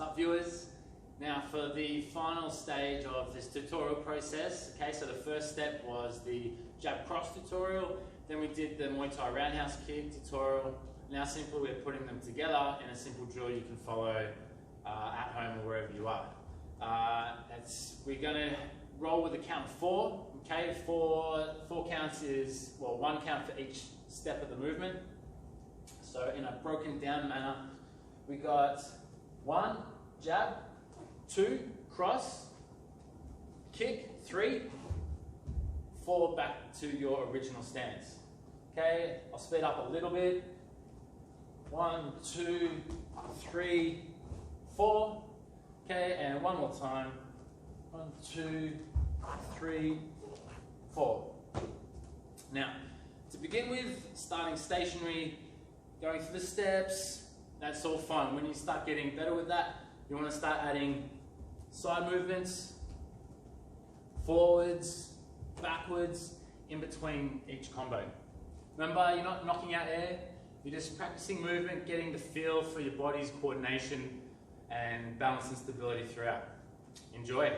What's up, viewers? Now for the final stage of this tutorial process, okay, so the first step was the jab cross tutorial, then we did the Muay Thai roundhouse kick tutorial. Now simply we're putting them together in a simple drill you can follow at home or wherever you are. We're going to roll with a count of 4, okay? Four counts is, well, 1 count for each step of the movement. So in a broken down manner, we got 1, jab, 2, cross, kick, 3, 4, back to your original stance. Okay, I'll speed up a little bit. 1, 2, 3, 4. Okay, and one more time. 1, 2, 3, 4. Now, to begin with, starting stationary, going through the steps, that's all fine. When you start getting better with that, you want to start adding side movements, forwards, backwards, in between each combo. Remember, you're not knocking out air, you're just practicing movement, getting the feel for your body's coordination and balance and stability throughout. Enjoy.